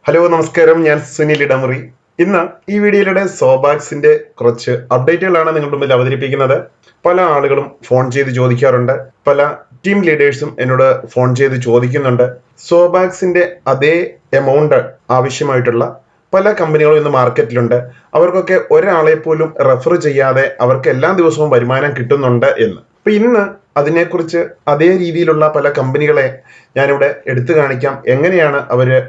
Hello നമസ്കാരം, ഞാൻ സുനിൽ ഇടമുറി. ഇന്ന് ഈ വീഡിയോയിലൂടെ സോബാക്സിന്റെ കുറച്ച് അപ്ഡേറ്റുകളാണ് നിങ്ങളുടെ മുമ്പിൽ അവതരിപ്പിക്കുന്നത്. പല ആളുകളും ഫോൺ ചെയ്ത് ചോദിക്കാറുണ്ട്, പല ടീം ലീഡേഴ്സും എന്നോട് ഫോൺ ചെയ്ത് ചോദിക്കുന്നുണ്ട്. സോബാക്സിന്റെ അതേ എമൗണ്ട് ആവശ്യമായിട്ടുള്ള പല കമ്പനികളും ഇന്ന് മാർക്കറ്റിലുണ്ട്. അവർക്കൊക്കെ ഒരാളെ പോലും റെഫർ ചെയ്യാതെ അവർക്ക് എല്ലാ ദിവസവും വരുമാനം കിട്ടുന്നുണ്ട് എന്ന്. അപ്പൊ ഇന്ന് അതിനെക്കുറിച്ച് അതേ രീതിയിലുള്ള പല കമ്പനികളെ ഞാനിവിടെ എടുത്തു കാണിക്കാം. എങ്ങനെയാണ് അവര്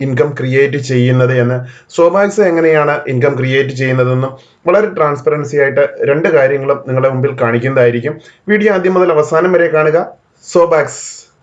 ഇൻകം ക്രിയേറ്റ് ചെയ്യുന്നത് എന്ന്, സോബാക്സ് എങ്ങനെയാണ് ഇൻകം ക്രിയേറ്റ് ചെയ്യുന്നതെന്നും വളരെ ട്രാൻസ്പെറൻസി ആയിട്ട് രണ്ട് കാര്യങ്ങളും നിങ്ങളുടെ മുമ്പിൽ കാണിക്കുന്നതായിരിക്കും. വീഡിയോ ആദ്യം മുതൽ അവസാനം വരെ കാണുക. സോബാക്സ്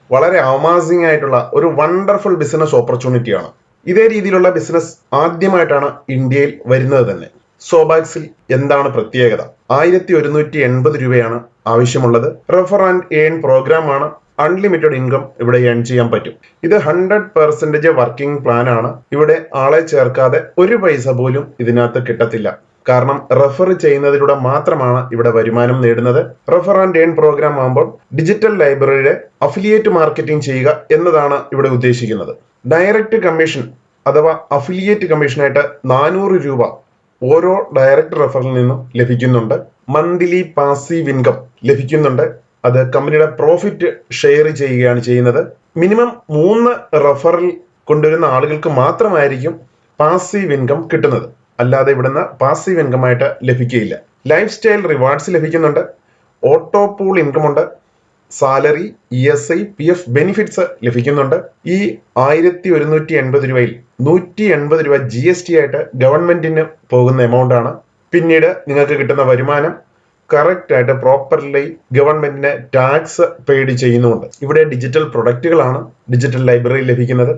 വളരെ അമാസിംഗ് ആയിട്ടുള്ള ഒരു വണ്ടർഫുൾ ബിസിനസ് ഓപ്പർച്യൂണിറ്റിയാണ്. ഇതേ രീതിയിലുള്ള ബിസിനസ് ആദ്യമായിട്ടാണ് ഇന്ത്യയിൽ വരുന്നത് തന്നെ. സോബാക്സിൽ എന്താണ് പ്രത്യേകത? 1180 രൂപയാണ് ആവശ്യമുള്ളത്. റെഫർ ആൻഡ് ഏൺ പ്രോഗ്രാം ആണ്. അൺലിമിറ്റഡ് ഇൻകം ഇവിടെ ഏൺ ചെയ്യാൻ പറ്റും. ഇത് 100% വർക്കിംഗ് പ്ലാൻ ആണ്. ഇവിടെ ആളെ ചേർക്കാതെ ഒരു പൈസ പോലും ഇതിനകത്ത് കിട്ടത്തില്ല. കാരണം റെഫർ ചെയ്യുന്നതിലൂടെ മാത്രമാണ് ഇവിടെ വരുമാനം നേടുന്നത്. റെഫർ ആൻഡ് ഏൺ പ്രോഗ്രാം ആകുമ്പോൾ ഡിജിറ്റൽ ലൈബ്രറിയുടെ അഫിലിയേറ്റ് മാർക്കറ്റിംഗ് ചെയ്യുക എന്നതാണ് ഇവിടെ ഉദ്ദേശിക്കുന്നത്. ഡയറക്റ്റ് കമ്മീഷൻ അഥവാ അഫിലിയേറ്റ് കമ്മീഷനായിട്ട് 400 രൂപ ഓരോ ഡയറക്റ്റ് റെഫറിൽ നിന്നും ലഭിക്കുന്നുണ്ട്. മന്ത്ലി പാസീവ് ഇൻകം ലഭിക്കുന്നുണ്ട്. അത് കമ്പനിയുടെ പ്രോഫിറ്റ് ഷെയർ ചെയ്യുകയാണ് ചെയ്യുന്നത്. മിനിമം 3 റെഫറൽ കൊണ്ടുവരുന്ന ആളുകൾക്ക് മാത്രമായിരിക്കും പാസീവ് ഇൻകം കിട്ടുന്നത്. അല്ലാതെ ഇവിടുന്ന് പാസീവ് ഇൻകം ആയിട്ട് ലഭിക്കുകയില്ല. ലൈഫ് സ്റ്റൈൽ റിവാർഡ്സ് ലഭിക്കുന്നുണ്ട്. ഓട്ടോ പൂൾ ഇൻകം ഉണ്ട്. സാലറി, ESI, PF ബെനിഫിറ്റ്സ് ലഭിക്കുന്നുണ്ട്. ഈ 1180 രൂപയിൽ 180 രൂപ GST ആയിട്ട് ഗവൺമെന്റിന് പോകുന്ന എമൗണ്ട് ആണ്. പിന്നീട് നിങ്ങൾക്ക് കിട്ടുന്ന വരുമാനം കറക്റ്റ് ആയിട്ട് പ്രോപ്പർലി ഗവൺമെന്റിന് ടാക്സ് പെയ്ഡ് ചെയ്യുന്നുണ്ട്. ഇവിടെ ഡിജിറ്റൽ പ്രൊഡക്റ്റുകളാണ് ഡിജിറ്റൽ ലൈബ്രറി ലഭിക്കുന്നത്.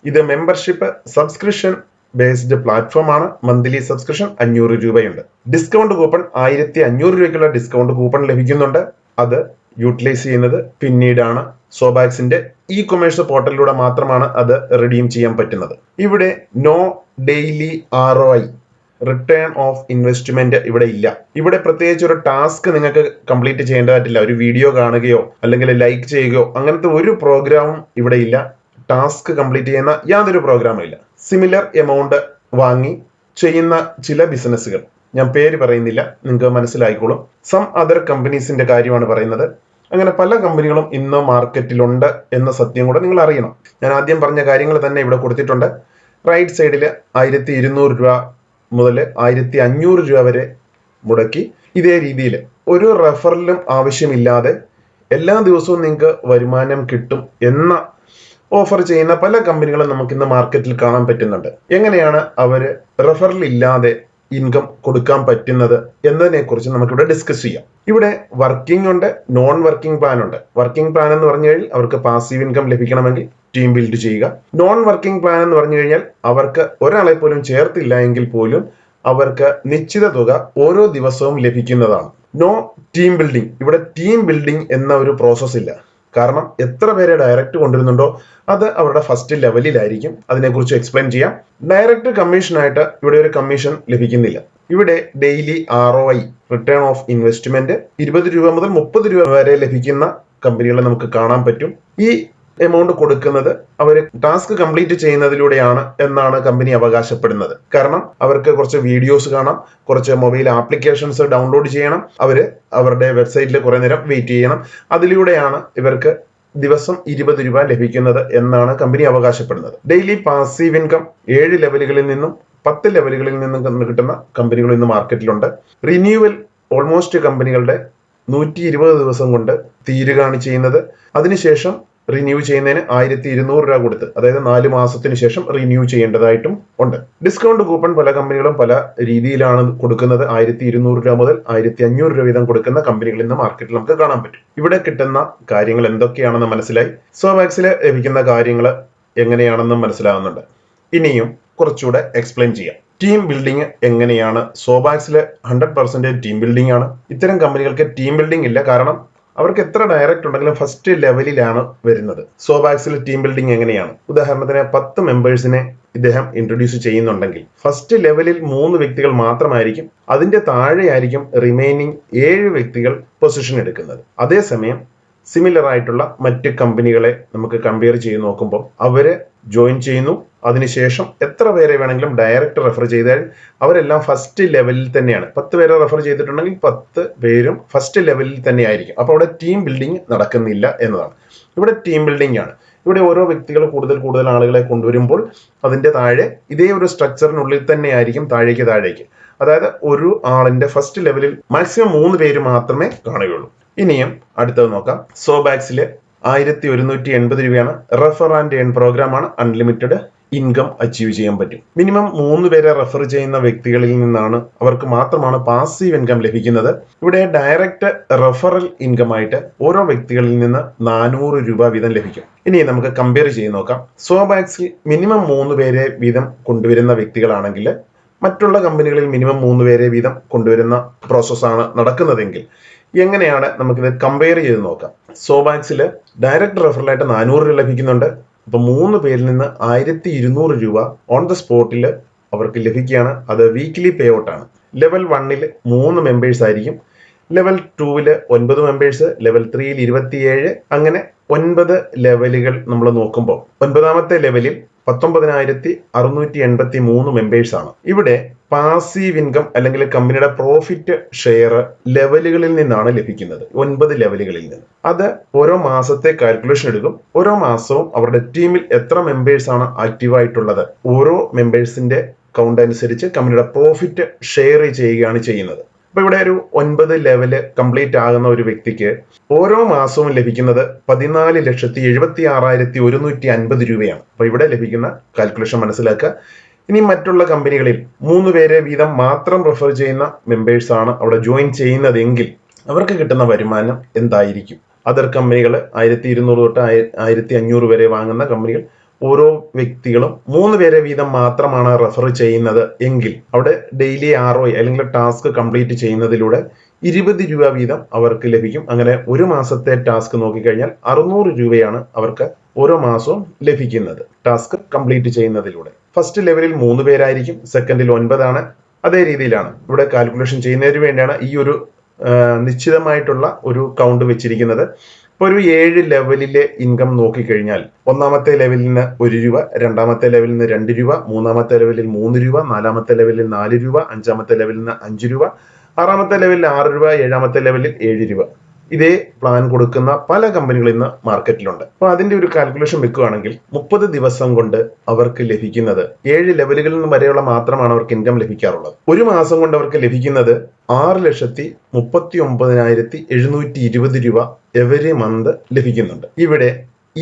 ഇത് മെമ്പർഷിപ്പ് സബ്സ്ക്രിപ്ഷൻ ബേസ്ഡ് പ്ലാറ്റ്ഫോം ആണ്. മന്ത്ലി സബ്സ്ക്രിപ്ഷൻ 500 രൂപയുണ്ട്. ഡിസ്കൗണ്ട് കൂപ്പൺ 1500 രൂപയ്ക്കുള്ള ഡിസ്കൗണ്ട് കൂപ്പൺ ലഭിക്കുന്നുണ്ട്. അത് യൂട്ടിലൈസ് ചെയ്യുന്നത് പിന്നീടാണ്. സോബാക്സിന്റെ കൊമേഴ്സ് പോർട്ടലിലൂടെ മാത്രമാണ് അത് റിഡീം ചെയ്യാൻ പറ്റുന്നത്. ഇവിടെ no daily ROI return of investment ഇവിടെ ഇല്ല. ഇവിടെ പ്രത്യേകിച്ച് ഒരു ടാസ്ക് നിങ്ങൾക്ക് കംപ്ലീറ്റ് ചെയ്യേണ്ടതായിട്ടില്ല. ഒരു വീഡിയോ കാണുകയോ അല്ലെങ്കിൽ ലൈക്ക് ചെയ്യുകയോ അങ്ങനത്തെ ഒരു പ്രോഗ്രാമും ഇവിടെ ഇല്ല. ടാസ്ക് കംപ്ലീറ്റ് ചെയ്യുന്ന യാതൊരു പ്രോഗ്രാമും ഇല്ല. സിമിലർ എമൗണ്ട് വാങ്ങി ചെയ്യുന്ന ചില ബിസിനസ്സുകൾ, ഞാൻ പേര് പറയുന്നില്ല, നിങ്ങൾക്ക് മനസ്സിലായിക്കോളും. സം അതർ കമ്പനീസിന്റെ കാര്യമാണ് പറയുന്നത്. അങ്ങനെ പല കമ്പനികളും ഇന്ന് മാർക്കറ്റിലുണ്ട് എന്ന സത്യം കൂടെ നിങ്ങൾ അറിയണം. ഞാൻ ആദ്യം പറഞ്ഞ കാര്യങ്ങൾ തന്നെ ഇവിടെ കൊടുത്തിട്ടുണ്ട്. റൈറ്റ് സൈഡിൽ 1200 രൂപ മുതൽ 1500 രൂപ വരെ മുടക്കി ഇതേ രീതിയിൽ ഒരു റെഫറലും ആവശ്യമില്ലാതെ എല്ലാ ദിവസവും നിങ്ങൾക്ക് വരുമാനം കിട്ടും എന്ന ഓഫർ ചെയ്യുന്ന പല കമ്പനികളും നമുക്ക് ഇന്ന് മാർക്കറ്റിൽ കാണാൻ പറ്റുന്നുണ്ട്. എങ്ങനെയാണ് അവര് റെഫറൽ ഇല്ലാതെ ഇൻകം കൊടുക്കാൻ പറ്റുന്നത് എന്നതിനെ കുറിച്ച് നമുക്കിവിടെ ഡിസ്കസ് ചെയ്യാം. ഇവിടെ വർക്കിംഗ് ഉണ്ട്, നോൺ വർക്കിംഗ് പ്ലാൻ ഉണ്ട്. വർക്കിംഗ് പ്ലാൻ എന്ന് പറഞ്ഞു കഴിഞ്ഞാൽ അവർക്ക് പാസീവ് ഇൻകം ലഭിക്കണമെങ്കിൽ ടീം ബിൽഡ് ചെയ്യുക. നോൺ വർക്കിംഗ് പ്ലാൻ എന്ന് പറഞ്ഞു കഴിഞ്ഞാൽ അവർക്ക് ഒരാളെ പോലും ചേർത്തില്ല എങ്കിൽ പോലും അവർക്ക് നിശ്ചിത തുക ഓരോ ദിവസവും ലഭിക്കുന്നതാണ്. No team building. ഇവിടെ ടീം ബിൽഡിംഗ് എന്ന ഒരു പ്രോസസ് ഇല്ല. കാരണം എത്ര പേരെ ഡയറക്റ്റ് കൊണ്ടുവരുന്നുണ്ടോ അത് അവരുടെ ഫസ്റ്റ് ലെവലിലായിരിക്കും. അതിനെക്കുറിച്ച് എക്സ്പ്ലെയിൻ ചെയ്യാം. ഡയറക്റ്റ് കമ്മീഷനായിട്ട് ഇവിടെ ഒരു കമ്മീഷൻ ലഭിക്കുന്നില്ല. ഇവിടെ daily ROI return of investment 20 രൂപ മുതൽ 30 രൂപ വരെ ലഭിക്കുന്ന കമ്പനികളെ നമുക്ക് കാണാൻ പറ്റും. ഈ എമൗണ്ട് കൊടുക്കുന്നത് അവർ ടാസ്ക് കംപ്ലീറ്റ് ചെയ്യുന്നതിലൂടെയാണ് എന്നാണ് കമ്പനി അവകാശപ്പെടുന്നത്. കാരണം അവർക്ക് കുറച്ച് വീഡിയോസ് കാണാം, കുറച്ച് മൊബൈൽ ആപ്ലിക്കേഷൻസ് ഡൗൺലോഡ് ചെയ്യണം, അവരുടെ വെബ്സൈറ്റിൽ കുറെ നേരം വെയിറ്റ് ചെയ്യണം. അതിലൂടെയാണ് ഇവർക്ക് ദിവസം 20 രൂപ ലഭിക്കുന്നത് എന്നാണ് കമ്പനി അവകാശപ്പെടുന്നത്. ഡെയിലി പാസീവ് ഇൻകം 7 ലെവലുകളിൽ നിന്നും 10 ലെവലുകളിൽ നിന്നും കിട്ടുന്ന കമ്പനികൾ ഇന്ന് മാർക്കറ്റിലുണ്ട്. റിന്യൂവൽ ഓൾമോസ്റ്റ് കമ്പനികളുടെ 120 ദിവസം കൊണ്ട് തീരുകയാണ് ചെയ്യുന്നത്. അതിനുശേഷം റിന്യൂ ചെയ്യുന്നതിന് 1200 രൂപ കൊടുത്ത്, അതായത് 4 മാസത്തിന് ശേഷം റിന്യൂ ചെയ്യേണ്ടതായിട്ടും ഉണ്ട്. ഡിസ്കൗണ്ട് കൂപ്പൺ പല കമ്പനികളും പല രീതിയിലാണ് കൊടുക്കുന്നത്. 1200 രൂപ മുതൽ 1500 രൂപ വീതം കൊടുക്കുന്ന കമ്പനികൾ ഇന്ന് മാർക്കറ്റിൽ നമുക്ക് കാണാൻ പറ്റും. ഇവിടെ കിട്ടുന്ന കാര്യങ്ങൾ എന്തൊക്കെയാണെന്ന് മനസ്സിലായി. സോബാക്സിൽ ലഭിക്കുന്ന കാര്യങ്ങൾ എങ്ങനെയാണെന്നും മനസ്സിലാവുന്നുണ്ട്. ഇനിയും കുറച്ചുകൂടെ എക്സ്പ്ലെയിൻ ചെയ്യാം. ടീം ബിൽഡിംഗ് എങ്ങനെയാണ്? സോബാക്സിൽ 100% ടീം ബിൽഡിംഗ് ആണ്. ഇത്തരം കമ്പനികൾക്ക് ടീം ബിൽഡിംഗ് ഇല്ല. കാരണം അവർക്ക് എത്ര ഡയറക്റ്റ് ഉണ്ടെങ്കിലും ഫസ്റ്റ് ലെവലിലാണ് വരുന്നത്. സോബാക്സിൽ ടീം ബിൽഡിംഗ് എങ്ങനെയാണ്? ഉദാഹരണത്തിന് 10 മെമ്പേഴ്സിനെ ഇദ്ദേഹം ഇൻട്രൊഡ്യൂസ് ചെയ്യുന്നുണ്ടെങ്കിൽ ഫസ്റ്റ് ലെവലിൽ 3 വ്യക്തികൾ മാത്രമായിരിക്കും. അതിന്റെ താഴെയായിരിക്കും റിമൈനിങ് 7 വ്യക്തികൾ പൊസിഷൻ എടുക്കുന്നത്. അതേസമയം സിമിലർ ആയിട്ടുള്ള മറ്റ് കമ്പനികളെ നമുക്ക് കമ്പയർ ചെയ്ത് നോക്കുമ്പോൾ അവര് ജോയിൻ ചെയ്യുന്നു, അതിനുശേഷം എത്ര പേരെ വേണമെങ്കിലും ഡയറക്റ്റ് റെഫർ ചെയ്താൽ അവരെല്ലാം ഫസ്റ്റ് ലെവലിൽ തന്നെയാണ്. 10 പേരെ റെഫർ ചെയ്തിട്ടുണ്ടെങ്കിൽ 10 പേരും ഫസ്റ്റ് ലെവലിൽ തന്നെ ആയിരിക്കും. അപ്പോൾ അവിടെ ടീം ബിൽഡിംഗ് നടക്കുന്നില്ല എന്നതാണ്. ഇവിടെ ടീം ബിൽഡിംഗ് ആണ്. ഇവിടെ ഓരോ വ്യക്തികൾ കൂടുതൽ ആളുകളെ കൊണ്ടുവരുമ്പോൾ അതിന്റെ താഴെ ഇതേ ഒരു സ്ട്രക്ചറിനുള്ളിൽ തന്നെ ആയിരിക്കും താഴേക്ക്. അതായത് ഒരു ആളിന്റെ ഫസ്റ്റ് ലെവലിൽ മാക്സിമം 3 പേര് മാത്രമേ കാണുകയുള്ളൂ. ഇനിയും അടുത്തത് നോക്കാം. സോബാക്സില് 1180 രൂപയാണ്. റെഫർ ആൻഡ് ഏൺ പ്രോഗ്രാമാണ്. അൺലിമിറ്റഡ് ഇൻകം അച്ചീവ് ചെയ്യാൻ പറ്റും. മിനിമം 3 പേരെ റെഫർ ചെയ്യുന്ന വ്യക്തികളിൽ നിന്നാണ് അവർക്ക് മാത്രമാണ് പാസീവ് ഇൻകം ലഭിക്കുന്നത്. ഇവിടെ ഡയറക്റ്റ് റെഫറൽ ഇൻകം ആയിട്ട് ഓരോ വ്യക്തികളിൽ നിന്ന് 400 രൂപ വീതം ലഭിക്കും. ഇനി നമുക്ക് കമ്പയർ ചെയ്ത് നോക്കാം. സോബാക്സിൽ മിനിമം 3 പേരെ വീതം കൊണ്ടുവരുന്ന വ്യക്തികളാണെങ്കിൽ മറ്റുള്ള കമ്പനികളിൽ മിനിമം 3 പേരെ വീതം കൊണ്ടുവരുന്ന പ്രോസസ്സാണ് നടക്കുന്നതെങ്കിൽ എങ്ങനെയാണ് നമുക്കിത് കമ്പയർ ചെയ്ത് നോക്കാം. സോബാക്സിൽ ഡയറക്റ്റ് റെഫറലായിട്ട് 400 രൂപ ലഭിക്കുന്നുണ്ട്. അപ്പൊ 3 പേരിൽ നിന്ന് 1200 രൂപ ഓൺ ദ സ്പോട്ടിൽ അവർക്ക് ലഭിക്കുകയാണ്. അത് വീക്ക്ലി പേ ഔട്ട് ആണ്. ലെവൽ 1ൽ 3 മെമ്പേഴ്സ് ആയിരിക്കും. ലെവൽ 2ൽ 9 മെമ്പേഴ്സ്, ലെവൽ 3ൽ 27, അങ്ങനെ 9 ലെവലുകൾ നമ്മൾ നോക്കുമ്പോൾ 9ാമത്തെ ലെവലിൽ 19,683 മെമ്പേഴ്സ് ആണ്. ഇവിടെ പാസീവ് ഇൻകം അല്ലെങ്കിൽ കമ്പനിയുടെ പ്രോഫിറ്റ് ഷെയർ ലെവലുകളിൽ നിന്നാണ് ലഭിക്കുന്നത്. 9 ലെവലുകളിൽ നിന്ന്. അത് ഓരോ മാസത്തെ കാൽക്കുലേഷൻ എടുക്കും. ഓരോ മാസവും അവരുടെ ടീമിൽ എത്ര മെമ്പേഴ്സ് ആണ് ആക്റ്റീവ് ആയിട്ടുള്ളത്, ഓരോ മെമ്പേഴ്സിന്റെ കൗണ്ട് അനുസരിച്ച് കമ്പനിയുടെ പ്രോഫിറ്റ് ഷെയർ ചെയ്യുകയാണ് ചെയ്യുന്നത്. അപ്പൊ ഇവിടെ ഒരു 9 ലെവല് കംപ്ലീറ്റ് ആകുന്ന ഒരു വ്യക്തിക്ക് ഓരോ മാസവും ലഭിക്കുന്നത് 14,76,150 രൂപയാണ്. അപ്പൊ ഇവിടെ ലഭിക്കുന്ന കാൽക്കുലേഷൻ മനസ്സിലാക്കുക. ഇനി മറ്റുള്ള കമ്പനികളിൽ 3 പേരെ വീതം മാത്രം റെഫർ ചെയ്യുന്ന മെമ്പേഴ്സ് ആണ് അവിടെ ജോയിൻ ചെയ്യുന്നതെങ്കിൽ അവർക്ക് കിട്ടുന്ന വരുമാനം എന്തായിരിക്കും? അതർ കമ്പനികൾ 1200 തൊട്ട് 1500 വരെ വാങ്ങുന്ന കമ്പനികൾ ഓരോ വ്യക്തികളും 3 പേരെ വീതം മാത്രമാണ് റെഫർ ചെയ്യുന്നത് എങ്കിൽ അവിടെ ഡെയിലി ROI അല്ലെങ്കിൽ ടാസ്ക് കംപ്ലീറ്റ് ചെയ്യുന്നതിലൂടെ 20 രൂപ വീതം അവർക്ക് ലഭിക്കും. അങ്ങനെ ഒരു മാസത്തെ ടാസ്ക് നോക്കിക്കഴിഞ്ഞാൽ 600 രൂപയാണ് അവർക്ക് ഓരോ മാസവും ലഭിക്കുന്നത് ടാസ്ക് കംപ്ലീറ്റ് ചെയ്യുന്നതിലൂടെ. ഫസ്റ്റ് ലെവലിൽ 3 പേരായിരിക്കും, സെക്കൻഡിൽ 9 ആണ്. അതേ രീതിയിലാണ് ഇവിടെ കാൽക്കുലേഷൻ ചെയ്യുന്നതിന് വേണ്ടിയാണ് ഈ ഒരു നിശ്ചിതമായിട്ടുള്ള ഒരു കൗണ്ട് വെച്ചിരിക്കുന്നത്. ഇപ്പൊ ഒരു 7 ലെവലിലെ ഇൻകം നോക്കിക്കഴിഞ്ഞാൽ 1ാമത്തെ ലെവലിൽ നിന്ന് 1 രൂപ, 2ാമത്തെ ലെവലിൽ നിന്ന് 2 രൂപ, 3ാമത്തെ ലെവലിൽ 3 രൂപ, 4ാമത്തെ ലെവലിൽ 4 രൂപ, 5ാമത്തെ ലെവലിൽ നിന്ന് 5 രൂപ, 6ാമത്തെ ലെവലിൽ 6 രൂപ, 7ാമത്തെ ലെവലിൽ 7 രൂപ. ഇതേ പ്ലാൻ കൊടുക്കുന്ന പല കമ്പനികൾ ഇന്ന് മാർക്കറ്റിലുണ്ട്. അപ്പൊ അതിന്റെ ഒരു കാൽക്കുലേഷൻ വെക്കുകയാണെങ്കിൽ 30 ദിവസം കൊണ്ട് അവർക്ക് ലഭിക്കുന്നത് 7 ലെവലുകളിൽ നിന്ന് വരെയുള്ള മാത്രമാണ് അവർക്ക് ഇൻകം ലഭിക്കാറുള്ളത്. ഒരു മാസം കൊണ്ട് അവർക്ക് ലഭിക്കുന്നത് 6,39,720 രൂപ എവരി മന്ത് ലഭിക്കുന്നുണ്ട്. ഇവിടെ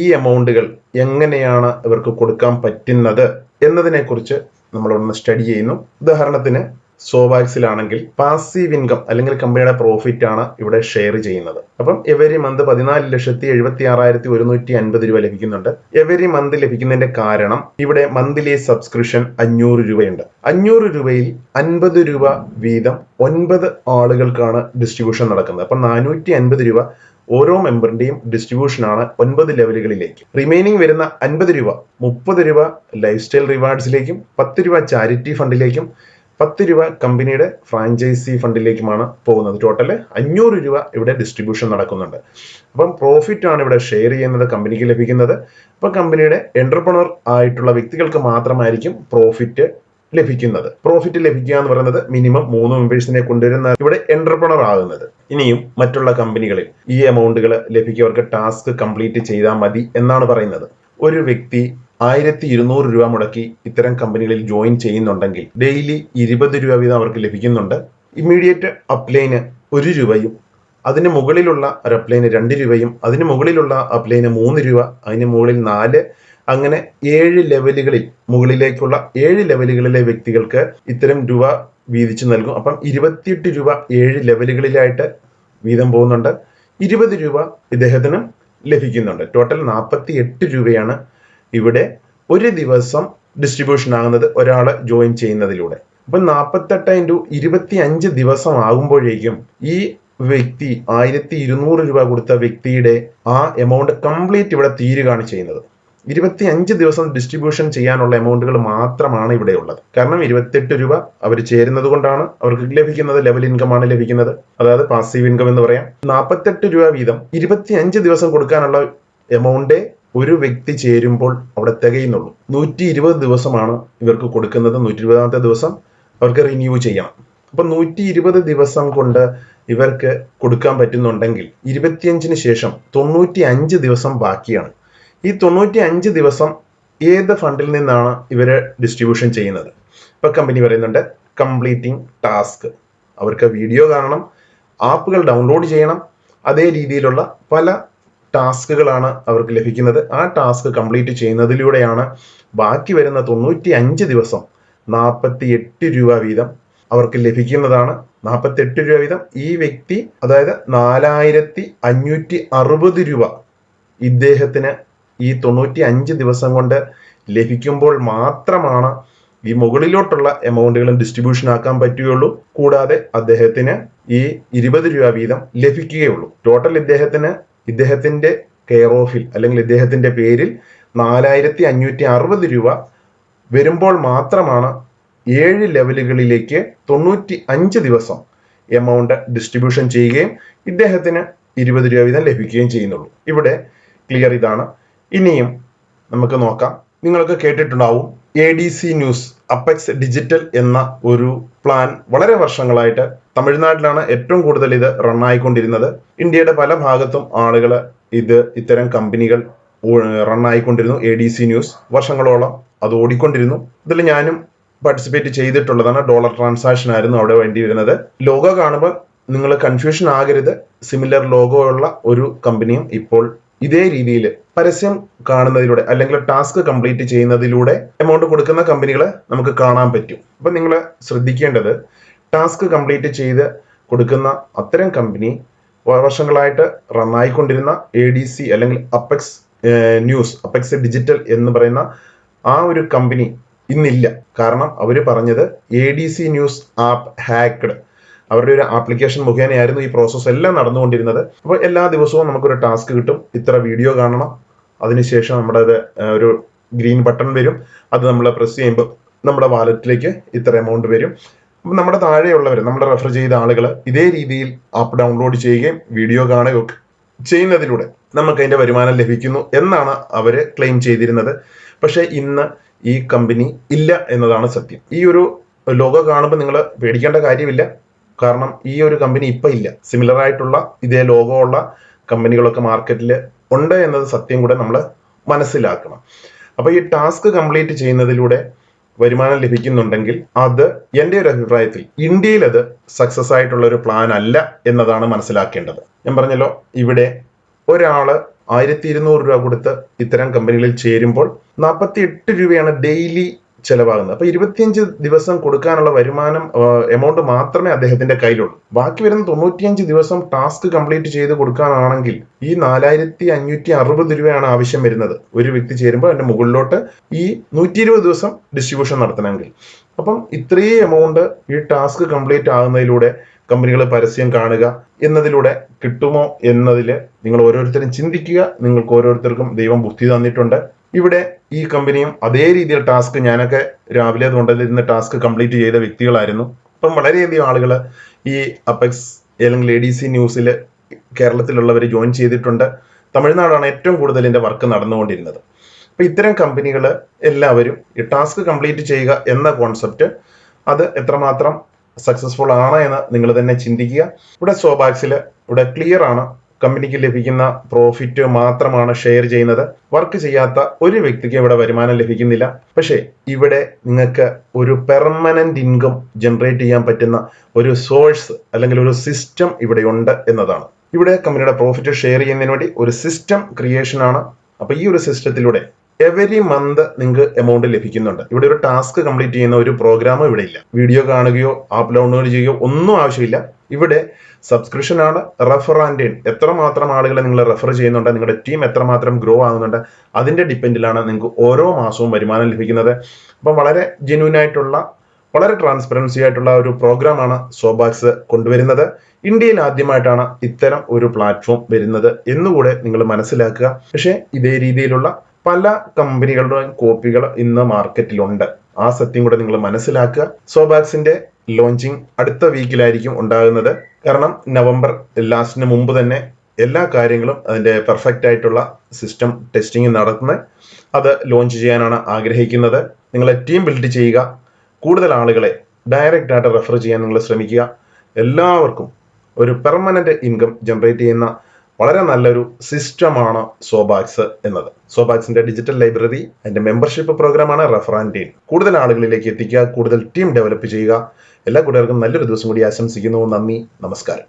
ഈ എമൗണ്ടുകൾ എങ്ങനെയാണ് ഇവർക്ക് കൊടുക്കാൻ പറ്റുന്നത് എന്നതിനെ കുറിച്ച് നമ്മളൊന്ന് സ്റ്റഡി ചെയ്യുന്നു. ഉദാഹരണത്തിന് സോബാക്സിലാണെങ്കിൽ പാസീവ് ഇൻകം അല്ലെങ്കിൽ കമ്പനിയുടെ പ്രോഫിറ്റ് ആണ് ഇവിടെ ഷെയർ ചെയ്യുന്നത്. അപ്പം എവരി മന്ത് 14,76,150 രൂപ ലഭിക്കുന്നുണ്ട്. എവരി മന്ത് ലഭിക്കുന്നതിന്റെ കാരണം ഇവിടെ മന്ത്ലി സബ്സ്ക്രിപ്ഷൻ 500 രൂപയുണ്ട്. 500 രൂപയിൽ 50 രൂപ വീതം 9 ആളുകൾക്കാണ് ഡിസ്ട്രിബ്യൂഷൻ നടക്കുന്നത്. അപ്പം 450 രൂപ ഓരോ മെമ്പറിന്റെയും ഡിസ്ട്രിബ്യൂഷൻ ആണ് 9 ലെവലുകളിലേക്ക്. റിമൈനിങ് വരുന്ന 50 രൂപ 30 രൂപ ലൈഫ് സ്റ്റൈൽ റിവാർഡ്സിലേക്കും 10 രൂപ ചാരിറ്റി ഫണ്ടിലേക്കും 10 രൂപ കമ്പനിയുടെ ഫ്രാഞ്ചൈസി ഫണ്ടിലേക്കുമാണ് പോകുന്നത്. ടോട്ടല് 500 രൂപ ഇവിടെ ഡിസ്ട്രിബ്യൂഷൻ നടക്കുന്നുണ്ട്. അപ്പം പ്രോഫിറ്റ് ആണ് ഇവിടെ ഷെയർ ചെയ്യുന്നത് കമ്പനിക്ക് ലഭിക്കുന്നത്. അപ്പൊ കമ്പനിയുടെ എന്റർപ്രണർ ആയിട്ടുള്ള വ്യക്തികൾക്ക് മാത്രമായിരിക്കും പ്രോഫിറ്റ് ലഭിക്കുന്നത്. പ്രോഫിറ്റ് ലഭിക്കുക എന്ന് പറയുന്നത് മിനിമം 3 മെമ്പേഴ്സിനെ കൊണ്ടുവരുന്ന ഇവിടെ എന്റർപ്രണർ ആകുന്നത്. ഇനിയും മറ്റുള്ള കമ്പനികളിൽ ഈ എമൗണ്ടുകൾ ലഭിക്കുന്നവർക്ക് ടാസ്ക് കംപ്ലീറ്റ് ചെയ്താൽ മതി എന്നാണ് പറയുന്നത്. ഒരു വ്യക്തി 1200 രൂപ മുടക്കി ഇത്തരം കമ്പനികളിൽ ജോയിൻ ചെയ്യുന്നുണ്ടെങ്കിൽ ഡെയിലി 20 രൂപ വീതം അവർക്ക് ലഭിക്കുന്നുണ്ട്. ഇമ്മീഡിയറ്റ് അപ്ലൈന് 1 രൂപയും, അതിന് മുകളിലുള്ള ഒരു അപ്ലൈന് 2 രൂപയും, അതിന് മുകളിലുള്ള അപ്ലൈന് 3 രൂപ, അതിന് മുകളിൽ 4, അങ്ങനെ 7 ലെവലുകളിൽ മുകളിലേക്കുള്ള 7 ലെവലുകളിലെ വ്യക്തികൾക്ക് ഇത്തരം രൂപ വീതിച്ചു നൽകും. അപ്പം 28 രൂപ 7 ലെവലുകളിലായിട്ട് വീതം പോകുന്നുണ്ട്. 20 രൂപ ഇദ്ദേഹത്തിന് ലഭിക്കുന്നുണ്ട്. ടോട്ടൽ 48 രൂപയാണ് ഇവിടെ ഒരു ദിവസം ഡിസ്ട്രിബ്യൂഷൻ ആകുന്നത് ഒരാൾ ജോയിൻ ചെയ്യുന്നതിലൂടെ. അപ്പൊ 48 × 25 ദിവസം ആകുമ്പോഴേക്കും ഈ വ്യക്തി 1200 രൂപ കൊടുത്ത വ്യക്തിയുടെ ആ എമൗണ്ട് കംപ്ലീറ്റ് ഇവിടെ തീരുകയാണ് ചെയ്യുന്നത്. 25 ദിവസം ഡിസ്ട്രിബ്യൂഷൻ ചെയ്യാനുള്ള എമൗണ്ടുകൾ മാത്രമാണ് ഇവിടെ ഉള്ളത്. കാരണം 28 രൂപ അവർ ചേരുന്നത് കൊണ്ടാണ് അവർക്ക് ലഭിക്കുന്നത് ലെവൽ ഇൻകം ആണ് ലഭിക്കുന്നത്, അതായത് പാസീവ് ഇൻകം എന്ന് പറയാം. 48 രൂപ വീതം 25 ദിവസം കൊടുക്കാനുള്ള എമൗണ്ടേ ഒരു വ്യക്തി ചേരുമ്പോൾ അവിടെ തികയുന്നുള്ളൂ. 120 ദിവസമാണ് ഇവർക്ക് കൊടുക്കുന്നത്. 120ാമത്തെ ദിവസം അവർക്ക് റിന്യൂ ചെയ്യണം. അപ്പൊ 120 ദിവസം കൊണ്ട് ഇവർക്ക് കൊടുക്കാൻ പറ്റുന്നുണ്ടെങ്കിൽ 25-ന് ശേഷം 95 ദിവസം ബാക്കിയാണ്. ഈ 95 ദിവസം ഏത് ഫണ്ടിൽ നിന്നാണ് ഇവര് ഡിസ്ട്രിബ്യൂഷൻ ചെയ്യുന്നത്? ഇപ്പൊ കമ്പനി പറയുന്നുണ്ട് കംപ്ലീറ്റിംഗ് ടാസ്ക്. അവർക്ക് വീഡിയോ കാണണം, ആപ്പുകൾ ഡൗൺലോഡ് ചെയ്യണം, അതേ രീതിയിലുള്ള പല ടാസ്കുകളാണ് അവർക്ക് ലഭിക്കുന്നത്. ആ ടാസ്ക് കംപ്ലീറ്റ് ചെയ്യുന്നതിലൂടെയാണ് ബാക്കി വരുന്ന 95 ദിവസം 48 രൂപ വീതം അവർക്ക് ലഭിക്കുന്നതാണ്. 48 രൂപ വീതം ഈ വ്യക്തി, അതായത് 4560 രൂപ ഇദ്ദേഹത്തിന് ഈ 95 ദിവസം കൊണ്ട് ലഭിക്കുമ്പോൾ മാത്രമാണ് ഈ മുകളിലോട്ടുള്ള എമൗണ്ടുകളും ഡിസ്ട്രിബ്യൂഷൻ ആക്കാൻ പറ്റുകയുള്ളൂ. കൂടാതെ അദ്ദേഹത്തിന് ഈ 20 രൂപ വീതം ലഭിക്കുകയുള്ളൂ. ടോട്ടൽ ഇദ്ദേഹത്തിന്റെ കെയർ ഓഫിൽ അല്ലെങ്കിൽ ഇദ്ദേഹത്തിന്റെ പേരിൽ 4560 രൂപ വരുമ്പോൾ മാത്രമാണ് 7 ലെവലുകളിലേക്ക് 95 ദിവസം എമൗണ്ട് ഡിസ്ട്രിബ്യൂഷൻ ചെയ്യുകയും ഇദ്ദേഹത്തിന് 20 രൂപ വീതം ലഭിക്കുകയും ചെയ്യുന്നുള്ളൂ. ഇവിടെ ക്ലിയർ ഇതാണ്. ഇനിയും നമുക്ക് നോക്കാം. നിങ്ങൾക്ക് കേട്ടിട്ടുണ്ടാവും ADC ന്യൂസ് അപ്പെക്സ് ഡിജിറ്റൽ എന്ന ഒരു പ്ലാൻ വളരെ വർഷങ്ങളായിട്ട് തമിഴ്നാട്ടിലാണ് ഏറ്റവും കൂടുതൽ ഇത് റൺ ആയിക്കൊണ്ടിരുന്നത്. ഇന്ത്യയുടെ പല ഭാഗത്തും ആളുകൾ ഇത്തരം കമ്പനികൾ റൺ ആയിക്കൊണ്ടിരുന്നു. ADC ന്യൂസ് വർഷങ്ങളോളം അത് ഓടിക്കൊണ്ടിരുന്നു. ഇതിൽ ഞാനും പാർട്ടിസിപ്പേറ്റ് ചെയ്തിട്ടുള്ളതാണ്. ഡോളർ ട്രാൻസാക്ഷൻ ആയിരുന്നു അവിടെ വേണ്ടി വരുന്നത്. ലോഗോ കാണുമ്പോൾ നിങ്ങൾ കൺഫ്യൂഷൻ ആകരുത്. സിമിലർ ലോഗോ ഉള്ള ഒരു കമ്പനിയും ഇപ്പോൾ ഇതേ രീതിയിൽ പരസ്യം കാണുന്നതിലൂടെ അല്ലെങ്കിൽ ടാസ്ക് കംപ്ലീറ്റ് ചെയ്യുന്നതിലൂടെ എമൗണ്ട് കൊടുക്കുന്ന കമ്പനികളെ നമുക്ക് കാണാൻ പറ്റും. അപ്പൊ നിങ്ങൾ ശ്രദ്ധിക്കേണ്ടത്, ടാസ്ക് കംപ്ലീറ്റ് ചെയ്ത് കൊടുക്കുന്ന അത്തരം കമ്പനി വർഷങ്ങളായിട്ട് റൺ ആയിക്കൊണ്ടിരുന്ന ADC അല്ലെങ്കിൽ അപ്പെക്സ് ഡിജിറ്റൽ എന്ന് പറയുന്ന ആ ഒരു കമ്പനി ഇന്നില്ല. കാരണം അവര് പറഞ്ഞത് ADC ന്യൂസ് ആപ്പ് ഹാക്ക്ഡ്. അവരുടെ ഒരു ആപ്ലിക്കേഷൻ മുഖേനയായിരുന്നു ഈ പ്രോസസ്സ് എല്ലാം നടന്നുകൊണ്ടിരുന്നത്. അപ്പോൾ എല്ലാ ദിവസവും നമുക്കൊരു ടാസ്ക് കിട്ടും, ഇത്ര വീഡിയോ കാണണം, അതിനുശേഷം നമ്മുടെ ഒരു ഗ്രീൻ ബട്ടൺ വരും, അത് നമ്മൾ പ്രസ് ചെയ്യുമ്പോൾ നമ്മുടെ വാലറ്റിലേക്ക് ഇത്ര എമൗണ്ട് വരും. അപ്പം നമ്മുടെ താഴെയുള്ളവർ, നമ്മൾ റെഫർ ചെയ്ത ആളുകൾ ഇതേ രീതിയിൽ ആപ്പ് ഡൗൺലോഡ് ചെയ്യുകയും വീഡിയോ കാണുകയൊക്കെ ചെയ്യുന്നതിലൂടെ നമുക്ക് അതിന്റെ വരുമാനം ലഭിക്കുന്നു എന്നാണ് അവര് ക്ലെയിം ചെയ്തിരുന്നത്. പക്ഷെ ഇന്ന് ഈ കമ്പനി ഇല്ല എന്നതാണ് സത്യം. ഈ ഒരു ലോഗോ കാണുമ്പോൾ നിങ്ങൾ പേടിക്കേണ്ട കാര്യമില്ല. കാരണം ഈ ഒരു കമ്പനി ഇപ്പൊ ഇല്ല. സിമിലർ ആയിട്ടുള്ള ഇതേ ലോഗോ ഉള്ള കമ്പനികളൊക്കെ മാർക്കറ്റിൽ ഉണ്ട് എന്നത് സത്യം കൂടെ നമ്മൾ മനസ്സിലാക്കണം. അപ്പൊ ഈ ടാസ്ക് കംപ്ലീറ്റ് ചെയ്യുന്നതിലൂടെ വരുമാനം ലഭിക്കുന്നുണ്ടെങ്കിൽ അത് എൻ്റെ ഒരു അഭിപ്രായത്തിൽ ഇന്ത്യയിൽ അത് സക്സസ് ആയിട്ടുള്ള ഒരു പ്ലാൻ അല്ല എന്നതാണ് മനസ്സിലാക്കേണ്ടത്. ഞാൻ പറഞ്ഞല്ലോ, ഇവിടെ ഒരാള് 1200 രൂപ കൊടുത്ത് ഇത്തരം കമ്പനികളിൽ ചേരുമ്പോൾ 48 രൂപയാണ് ഡെയിലി ചെലവാകുന്നത്. അപ്പൊ 25 ദിവസം കൊടുക്കാനുള്ള വരുമാനം എമൗണ്ട് മാത്രമേ അദ്ദേഹത്തിന്റെ കയ്യിലുള്ളൂ. ബാക്കി വരുന്ന 95 ദിവസം ടാസ്ക് കംപ്ലീറ്റ് ചെയ്ത് കൊടുക്കാനാണെങ്കിൽ ഈ 4560 രൂപയാണ് ആവശ്യം വരുന്നത്. ഒരു വ്യക്തി ചേരുമ്പോൾ അതിന്റെ മുകളിലോട്ട് ഈ 120 ദിവസം ഡിസ്ട്രിബ്യൂഷൻ നടത്തണമെങ്കിൽ. അപ്പം ഇത്രയും എമൗണ്ട് ഈ ടാസ്ക് കംപ്ലീറ്റ് ആകുന്നതിലൂടെ കമ്പനികൾ പരസ്യം കാണുക എന്നതിലൂടെ കിട്ടുമോ എന്നതിൽ നിങ്ങൾ ഓരോരുത്തരും ചിന്തിക്കുക. നിങ്ങൾക്ക് ഓരോരുത്തർക്കും ദൈവം ബുദ്ധി തന്നിട്ടുണ്ട്. ഇവിടെ ഈ കമ്പനിയും അതേ രീതിയിൽ ടാസ്ക്, ഞാനൊക്കെ രാവിലെ കൊണ്ടുവന്നിരുന്ന ടാസ്ക് കംപ്ലീറ്റ് ചെയ്ത വ്യക്തികളായിരുന്നു. അപ്പം വളരെയധികം ആളുകൾ ഈ അപ്പെക്സ് അല്ലെങ്കിൽ ADC ന്യൂസിൽ കേരളത്തിലുള്ളവർ ജോയിൻ ചെയ്തിട്ടുണ്ട്. തമിഴ്നാടാണ് ഏറ്റവും കൂടുതൽ ഇതിന്റെ വർക്ക് നടന്നുകൊണ്ടിരുന്നത്. അപ്പൊ ഇത്തരം കമ്പനികൾ എല്ലാവരും ഈ ടാസ്ക് കംപ്ലീറ്റ് ചെയ്യുക എന്ന കോൺസെപ്റ്റ് അത് എത്രമാത്രം സക്സസ്ഫുൾ ആണ് എന്ന് നിങ്ങൾ തന്നെ ചിന്തിക്കുക. ഇവിടെ സോബാക്സിൽ ഇവിടെ ക്ലിയർ ആണ്, കമ്പനിക്ക് ലഭിക്കുന്ന പ്രോഫിറ്റ് മാത്രമാണ് ഷെയർ ചെയ്യുന്നത്. വർക്ക് ചെയ്യാത്ത ഒരു വ്യക്തിക്ക് ഇവിടെ വരുമാനം ലഭിക്കുന്നില്ല. പക്ഷേ ഇവിടെ നിങ്ങൾക്ക് ഒരു പെർമനന്റ് ഇൻകം ജനറേറ്റ് ചെയ്യാൻ പറ്റുന്ന ഒരു സോഴ്സ് അല്ലെങ്കിൽ ഒരു സിസ്റ്റം ഇവിടെ ഉണ്ട് എന്നതാണ്. ഇവിടെ കമ്പനിയുടെ പ്രോഫിറ്റ് ഷെയർ ചെയ്യുന്നതിന് വേണ്ടി ഒരു സിസ്റ്റം ക്രിയേഷൻ ആണ്. അപ്പൊ ഈ ഒരു സിസ്റ്റത്തിലൂടെ എവരി മന്ത് നിങ്ങൾക്ക് എമൗണ്ട് ലഭിക്കുന്നുണ്ട്. ഇവിടെ ഒരു ടാസ്ക് കംപ്ലീറ്റ് ചെയ്യുന്ന ഒരു പ്രോഗ്രാമും ഇവിടെ ഇല്ല. വീഡിയോ കാണുകയോ ആപ്പ് ഡൗൺലോഡ് ചെയ്യുകയോ ഒന്നും ആവശ്യമില്ല. ഇവിടെ സബ്സ്ക്രിപ്ഷൻ ആണ്, റെഫർ ആൻഡ് ഏൺ. എത്രമാത്രം ആളുകളെ നിങ്ങൾ റെഫർ ചെയ്യുന്നുണ്ട്, നിങ്ങളുടെ ടീം എത്രമാത്രം ഗ്രോ ആകുന്നുണ്ട്, അതിന്റെ ഡിപ്പെൻഡിലാണ് നിങ്ങൾക്ക് ഓരോ മാസവും വരുമാനം ലഭിക്കുന്നത്. അപ്പം വളരെ ജെന്യൂൻ ആയിട്ടുള്ള, വളരെ ട്രാൻസ്പെറൻസി ആയിട്ടുള്ള ഒരു പ്രോഗ്രാമാണ് സോബാക്സ് കൊണ്ടുവരുന്നത്. ഇന്ത്യയിൽ ആദ്യമായിട്ടാണ് ഇത്തരം ഒരു പ്ലാറ്റ്ഫോം വരുന്നത് എന്നുകൂടെ നിങ്ങൾ മനസ്സിലാക്കുക. പക്ഷേ ഇതേ രീതിയിലുള്ള പല കമ്പനികളുടെയും കോപ്പികൾ ഇന്ന് മാർക്കറ്റിലുണ്ട്. ആ സത്യം കൂടെ നിങ്ങൾ മനസ്സിലാക്കുക. സോബാക്സിന്റെ ലോഞ്ചിങ് അടുത്ത വീക്കിലായിരിക്കും ഉണ്ടാകുന്നത്. കാരണം നവംബർ ലാസ്റ്റിന് മുമ്പ് തന്നെ എല്ലാ കാര്യങ്ങളും അതിൻ്റെ പെർഫെക്റ്റ് ആയിട്ടുള്ള സിസ്റ്റം ടെസ്റ്റിംഗ് നടത്തുന്നത്, അത് ലോഞ്ച് ചെയ്യാനാണ് ആഗ്രഹിക്കുന്നത്. നിങ്ങളെ ടീം ബിൽഡ് ചെയ്യുക, കൂടുതൽ ആളുകളെ ഡയറക്റ്റ് ആയിട്ട് റെഫർ ചെയ്യാൻ നിങ്ങൾ ശ്രമിക്കുക. എല്ലാവർക്കും ഒരു പെർമനന്റ് ഇൻകം ജനറേറ്റ് ചെയ്യുന്ന വളരെ നല്ലൊരു സിസ്റ്റമാണ് സോബാക്സ് എന്നത്. സോബാക്സിന്റെ ഡിജിറ്റൽ ലൈബ്രറി അതിന്റെ മെമ്പർഷിപ്പ് പ്രോഗ്രാമാണ് റെഫർ ആൻഡ് ടീം. കൂടുതൽ ആളുകളിലേക്ക് എത്തിക്കുക, കൂടുതൽ ടീം ഡെവലപ്പ് ചെയ്യുക. എല്ലാ കൂട്ടുകാർക്കും നല്ലൊരു ദിവസം കൂടി ആശംസിക്കുന്നു. നന്ദി, നമസ്കാരം.